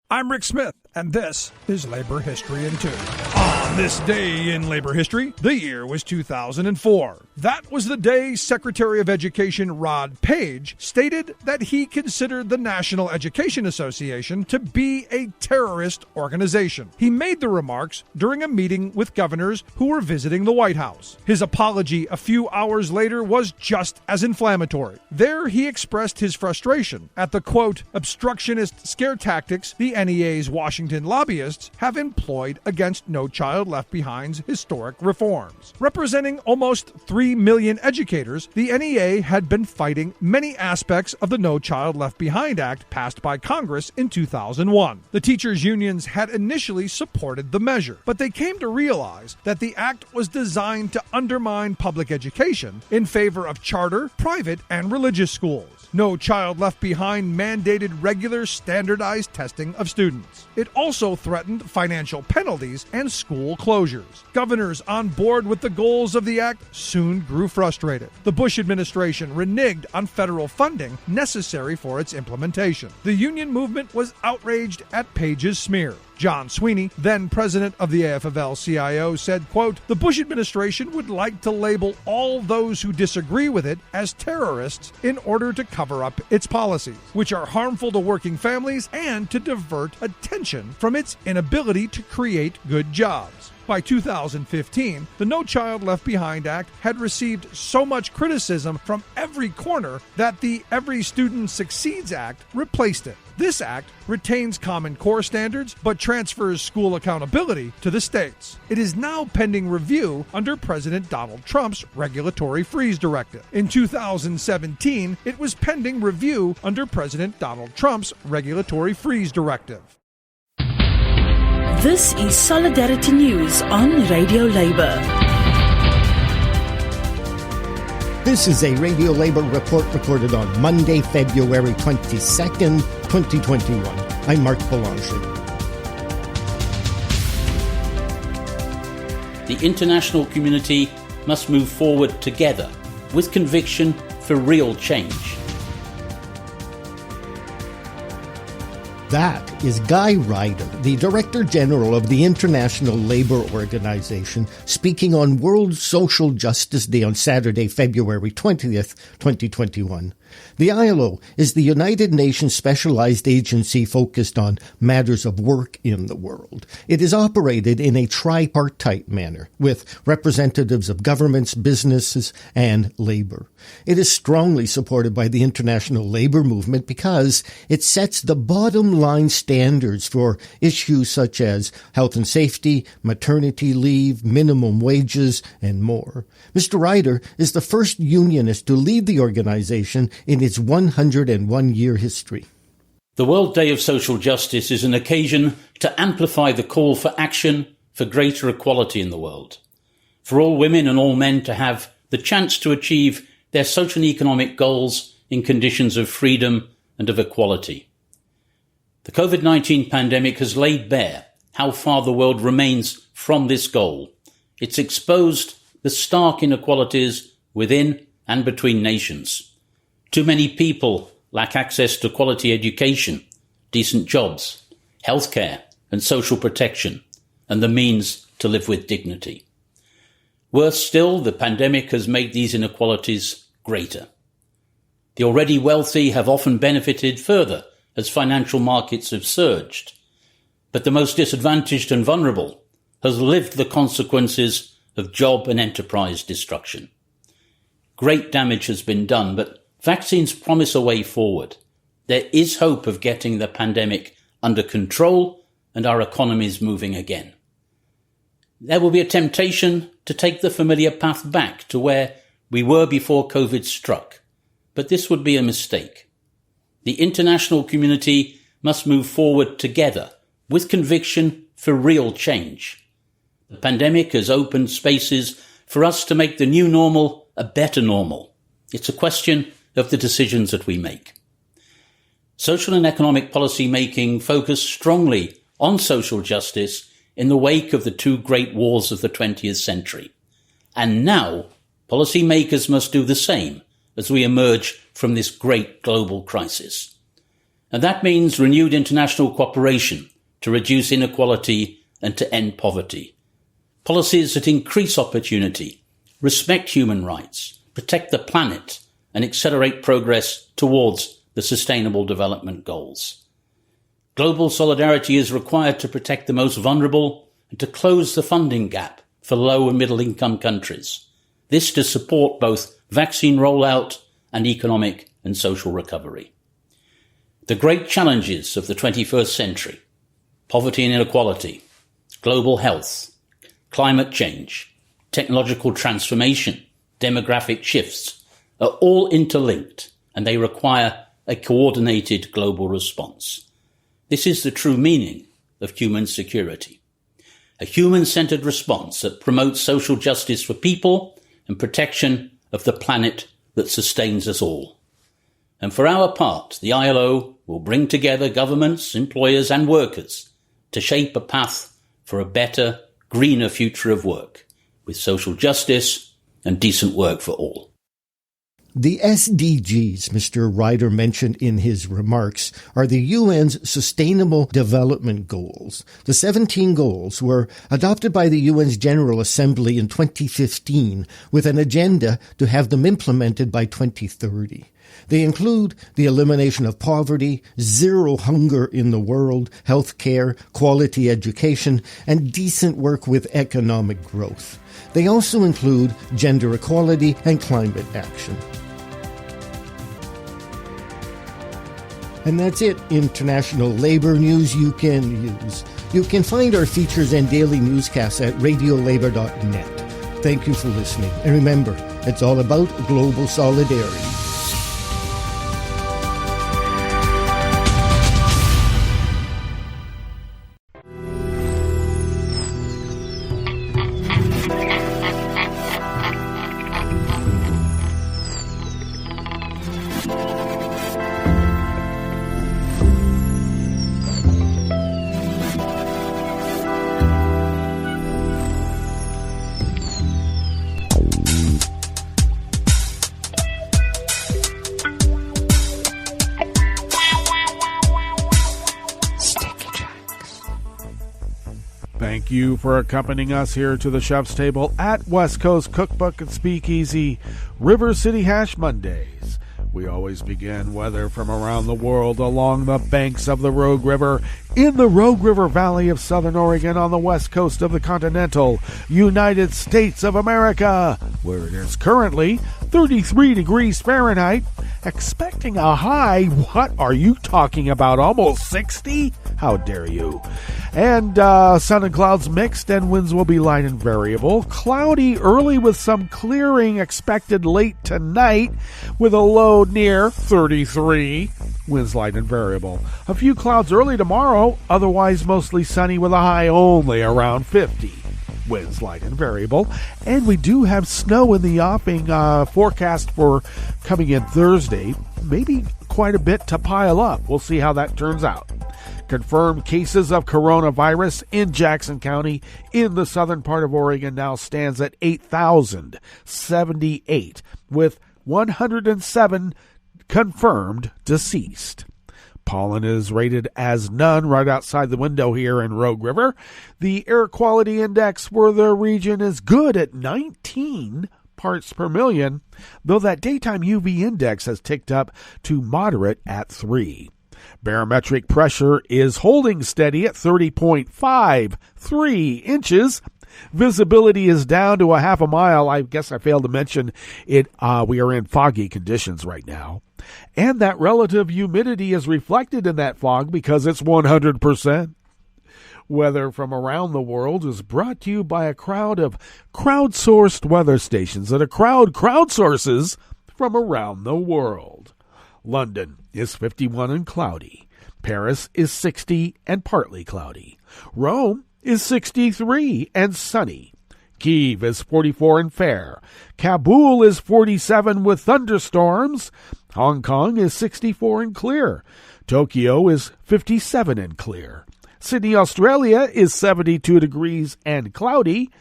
I'm Rick Smith, and this is Labor History in 2. On this day in labor history, the year was 2004. That was the day Secretary of Education Rod Page stated that he considered the National Education Association to be a terrorist organization. He made the remarks during a meeting with governors who were visiting the White House. His apology a few hours later was just as inflammatory. There he expressed his frustration at the, quote, obstructionist scare tactics the NEA's Washington lobbyists have employed against No Child Left Behind's historic reforms. Representing almost 3 3 million educators, the NEA had been fighting many aspects of the No Child Left Behind Act passed by Congress in 2001. The teachers' unions had initially supported the measure, but they came to realize that the act was designed to undermine public education in favor of charter, private, and religious schools. No Child Left Behind mandated regular standardized testing of students. It also threatened financial penalties and school closures. Governors on board with the goals of the act soon grew frustrated. The Bush administration reneged on federal funding necessary for its implementation. The union movement was outraged at Page's smear. John Sweeney, then president of the AFL-CIO, said, quote, "The Bush administration would like to label all those who disagree with it as terrorists in order to cover up its policies, which are harmful to working families and to divert attention from its inability to create good jobs." By 2015, the No Child Left Behind Act had received so much criticism from every corner that the Every Student Succeeds Act replaced it. This act retains Common Core standards but transfers school accountability to the states. It is now pending review under President Donald Trump's Regulatory Freeze Directive. In 2017, it was pending review under President Donald Trump's Regulatory Freeze Directive. This is Solidarity News on Radio Labour. This is a Radio Labour report recorded on Monday, February 22nd, 2021. I'm Mark Boulanger. The international community must move forward together with conviction for real change. That is Guy Ryder, the Director General of the International Labour Organization, speaking on World Social Justice Day on Saturday, February 20th, 2021. The ILO is the United Nations specialized agency focused on matters of work in the world. It is operated in a tripartite manner, with representatives of governments, businesses, and labor. It is strongly supported by the international labor movement because it sets the bottom line standards for issues such as health and safety, maternity leave, minimum wages, and more. Mr. Ryder is the first unionist to lead the organization in its 101-year history. The World Day of Social Justice is an occasion to amplify the call for action for greater equality in the world, for all women and all men to have the chance to achieve their social and economic goals in conditions of freedom and of equality. The COVID-19 pandemic has laid bare how far the world remains from this goal. It's exposed the stark inequalities within and between nations. Too many people lack access to quality education, decent jobs, healthcare and social protection, and the means to live with dignity. Worse still, the pandemic has made these inequalities greater. The already wealthy have often benefited further as financial markets have surged, but the most disadvantaged and vulnerable has lived the consequences of job and enterprise destruction. Great damage has been done, but vaccines promise a way forward. There is hope of getting the pandemic under control and our economies moving again. There will be a temptation to take the familiar path back to where we were before COVID struck, but this would be a mistake. The international community must move forward together with conviction for real change. The pandemic has opened spaces for us to make the new normal a better normal. It's a question of the decisions that we make. Social and economic policy making focused strongly on social justice in the wake of the two great wars of the 20th century. And now, policymakers must do the same as we emerge from this great global crisis. And that means renewed international cooperation to reduce inequality and to end poverty. Policies that increase opportunity, respect human rights, protect the planet, and accelerate progress towards the Sustainable Development Goals. Global solidarity is required to protect the most vulnerable and to close the funding gap for low and middle income countries. This to support both vaccine rollout and economic and social recovery. The great challenges of the 21st century, poverty and inequality, global health, climate change, technological transformation, demographic shifts are all interlinked, and they require a coordinated global response. This is the true meaning of human security. A human-centered response that promotes social justice for people and protection of the planet that sustains us all. And for our part, the ILO will bring together governments, employers and workers to shape a path for a better, greener future of work, with social justice and decent work for all. The SDGs Mr. Ryder mentioned in his remarks are the UN's Sustainable Development Goals. The 17 goals were adopted by the UN's General Assembly in 2015 with an agenda to have them implemented by 2030. They include the elimination of poverty, zero hunger in the world, health care, quality education, and decent work with economic growth. They also include gender equality and climate action. And that's it, international labor news you can use. You can find our features and daily newscasts at radiolabor.net. Thank you for listening. And remember, it's all about global solidarity. Thank you for accompanying us here to the Chef's Table at West Coast Cookbook and Speakeasy, River City Hash Mondays. We always begin weather from around the world along the banks of the Rogue River, in the Rogue River Valley of Southern Oregon on the west coast of the continental United States of America, where it is currently 33 degrees Fahrenheit, expecting a high, what are you talking about, almost 60? How dare you? And sun and clouds mixed, and winds will be light and variable. Cloudy early with some clearing expected late tonight with a low near 33. Winds light and variable. A few clouds early tomorrow, otherwise mostly sunny with a high only around 50. Winds light and variable. And we do have snow in the offing forecast for coming in Thursday. Maybe quite a bit to pile up. We'll see how that turns out. Confirmed cases of coronavirus in Jackson County in the southern part of Oregon now stands at 8,078 with 107 confirmed deceased. Pollen is rated as none right outside the window here in Rogue River. The air quality index for the region is good at 19 parts per million, though that daytime UV index has ticked up to moderate at 3. Barometric pressure is holding steady at 30.53 inches. Visibility is down to a half a mile. I guess I failed to mention it. We are in foggy conditions right now. And that relative humidity is reflected in that fog because it's 100%. Weather from around the world is brought to you by a crowd of crowdsourced weather stations that a crowd crowdsources from around the world. London is 51 and cloudy. Paris is 60 and partly cloudy. Rome is 63 and sunny. Kyiv is 44 and fair. Kabul is 47 with thunderstorms. Hong Kong is 64 and clear. Tokyo is 57 and clear. Sydney, Australia is 72 degrees and cloudy.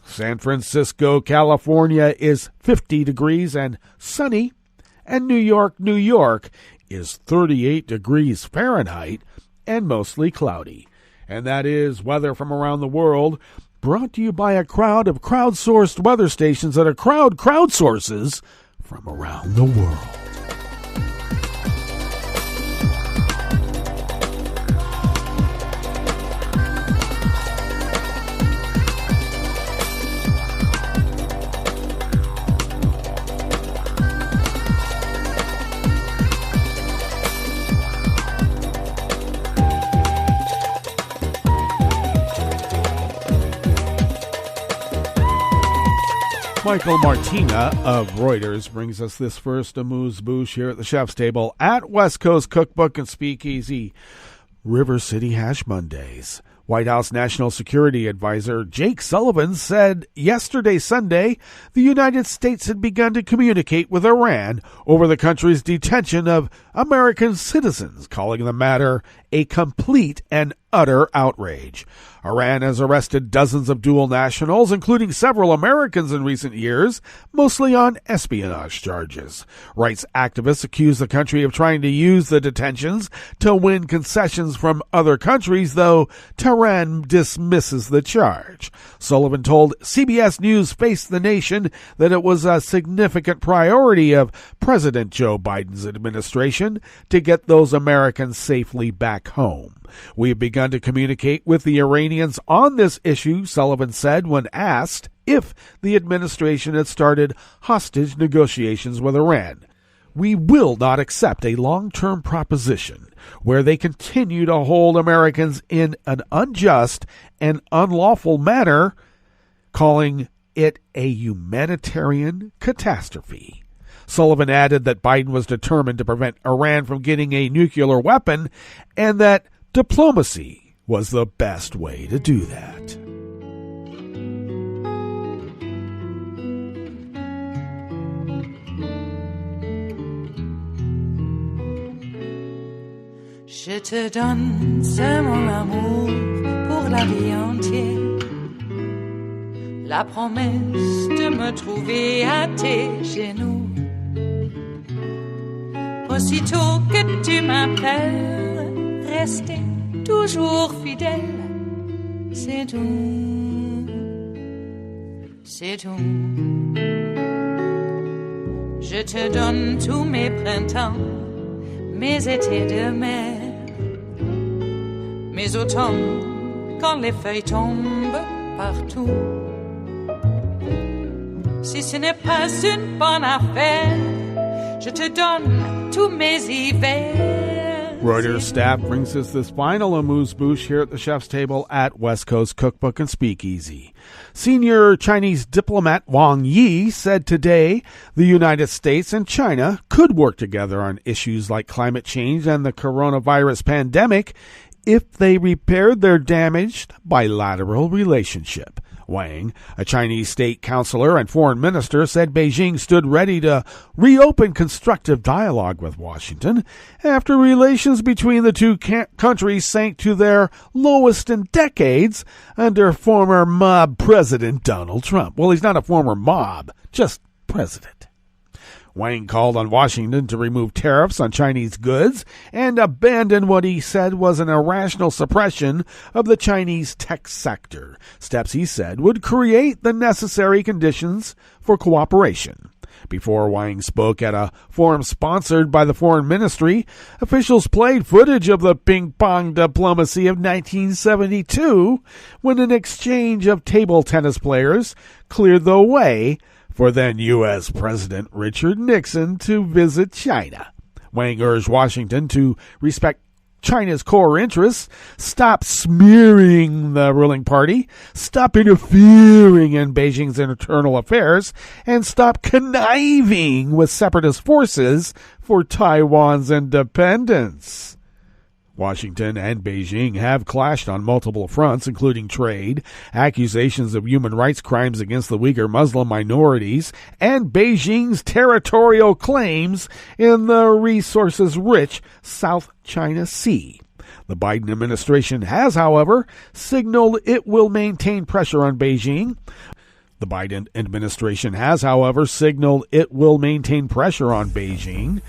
San Francisco, California is 50 degrees and sunny. And New York is 38 degrees Fahrenheit and mostly cloudy. And that is weather from around the world, brought to you by a crowd of crowdsourced weather stations that a crowd crowdsources from around the world. Michael Martina of Reuters brings us this first amuse-bouche here at the Chef's Table at West Coast Cookbook and Speakeasy. River City Hash Mondays. White House National Security Advisor Jake Sullivan said yesterday, Sunday, the United States had begun to communicate with Iran over the country's detention of American citizens, calling the matter a complete and utter outrage. Iran has arrested dozens of dual nationals, including several Americans in recent years, mostly on espionage charges. Rights activists accuse the country of trying to use the detentions to win concessions from other countries, though Tehran dismisses the charge. Sullivan told CBS News Face the Nation that it was a significant priority of President Joe Biden's administration to get those Americans safely back home. We have begun to communicate with the Iranians on this issue, Sullivan said when asked if the administration had started hostage negotiations with Iran. We will not accept a long-term proposition where they continue to hold Americans in an unjust and unlawful manner, calling it a humanitarian catastrophe. Sullivan added that Biden was determined to prevent Iran from getting a nuclear weapon and that diplomacy was the best way to do that. Je te donne c'est mon amour pour la vie entière. La promesse de me trouver à tes genoux. Aussitôt que tu m'appelles, rester toujours fidèle, c'est tout, c'est tout. Je te donne tous mes printemps, mes étés de mer, mes automnes quand les feuilles tombent partout. Si ce n'est pas une bonne affaire, je te donne tous mes hivers. Reuters staff brings us this final amuse-bouche here at the Chef's Table at West Coast Cookbook and Speakeasy. Senior Chinese diplomat Wang Yi said today the United States and China could work together on issues like climate change and the coronavirus pandemic if they repaired their damaged bilateral relationship. Wang, a Chinese state counselor and foreign minister, said Beijing stood ready to reopen constructive dialogue with Washington after relations between the two countries sank to their lowest in decades under former mob President Donald Trump. Well, he's not a former mob, just president. Wang called on Washington to remove tariffs on Chinese goods and abandon what he said was an irrational suppression of the Chinese tech sector. Steps, he said, would create the necessary conditions for cooperation. Before Wang spoke at a forum sponsored by the Foreign Ministry, officials played footage of the ping-pong diplomacy of 1972 when an exchange of table tennis players cleared the way for then U.S. President Richard Nixon to visit China. Wang urged Washington to respect China's core interests, stop smearing the ruling party, stop interfering in Beijing's internal affairs, and stop conniving with separatist forces for Taiwan's independence. Washington and Beijing have clashed on multiple fronts, including trade, accusations of human rights crimes against the Uyghur Muslim minorities, and Beijing's territorial claims in the resources-rich South China Sea. The Biden administration has, however, signaled it will maintain pressure on Beijing. The Biden administration has, however, signaled it will maintain pressure on Beijing.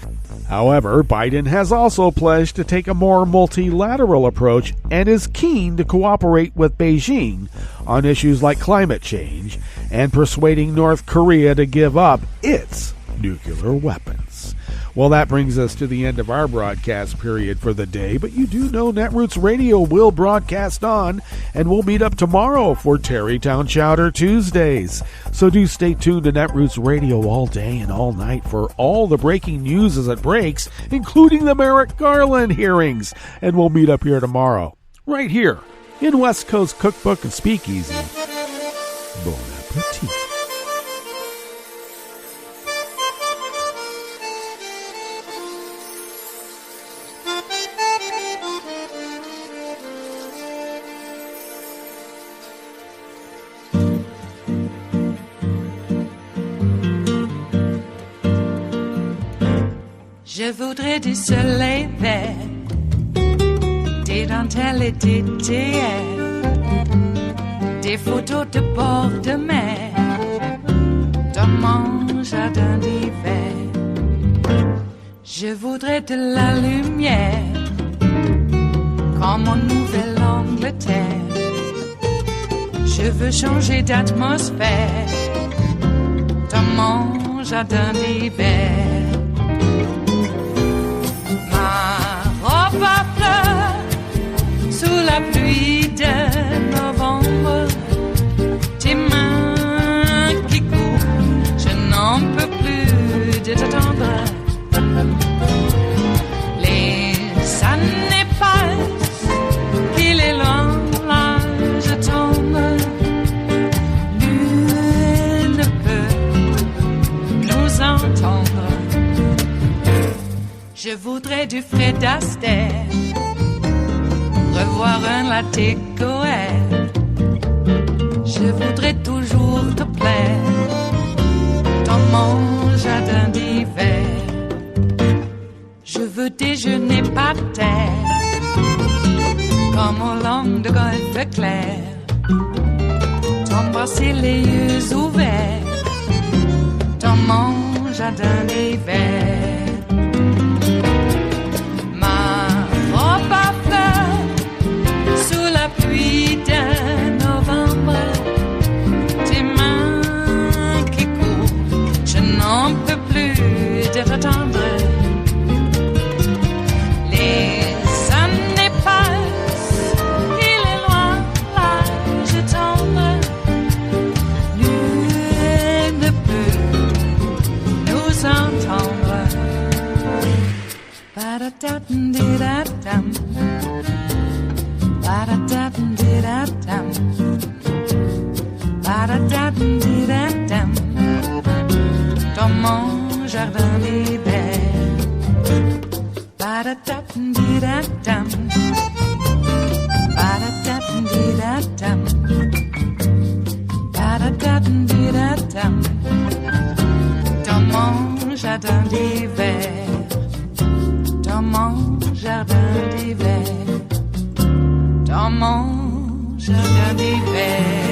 However, Biden has also pledged to take a more multilateral approach and is keen to cooperate with Beijing on issues like climate change and persuading North Korea to give up its nuclear weapons. Well, that brings us to the end of our broadcast period for the day, but you do know Netroots Radio will broadcast on, and we'll meet up tomorrow for Tarrytown Chowder Tuesdays. So do stay tuned to Netroots Radio all day and all night for all the breaking news as it breaks, including the Merrick Garland hearings, and we'll meet up here tomorrow, right here in West Coast Cookbook and Speakeasy. Bon appetit. Je voudrais du soleil vert, des dentelles et des théères, des photos de bord de mer, dans mon jardin d'hiver. Je voudrais de la lumière, comme en Nouvelle-Angleterre. Je veux changer d'atmosphère, dans mon jardin d'hiver. Ma fleurs sous la pluie de novembre, tes mains qui courent, je n'en peux plus de t'attendre. Les années passent, qu'il est loin, là je tombe. Nul ne peut nous entendre. Je voudrais du Fred Astaire, revoir un latte Goël. Je voudrais toujours te plaire, dans mon jardin d'hiver. Je veux déjeuner par terre, comme au long de golfe clair, t'embrasser les yeux ouverts, dans mon jardin d'hiver. Pluie de novembre, tes mains qui courent, je n'en peux plus de t'attendre. Les années passent, il est loin, là je tombe. Nul ne peut nous entendre. Ba-da-da-dum-di-da-dum. Ba-da-da-dum-di-da-dum. Ba-da-da-dum-di-da-dum. Dans mon jardin d'hiver. Ba-da-da-dum-di-da-dum. Ba-da-da-dum-di-da-dum. Ba-da-da-dum-di-da-dum. Dans mon jardin d'hiver. Dans mon jardin d'hiver. Dans mon jardin d'hiver.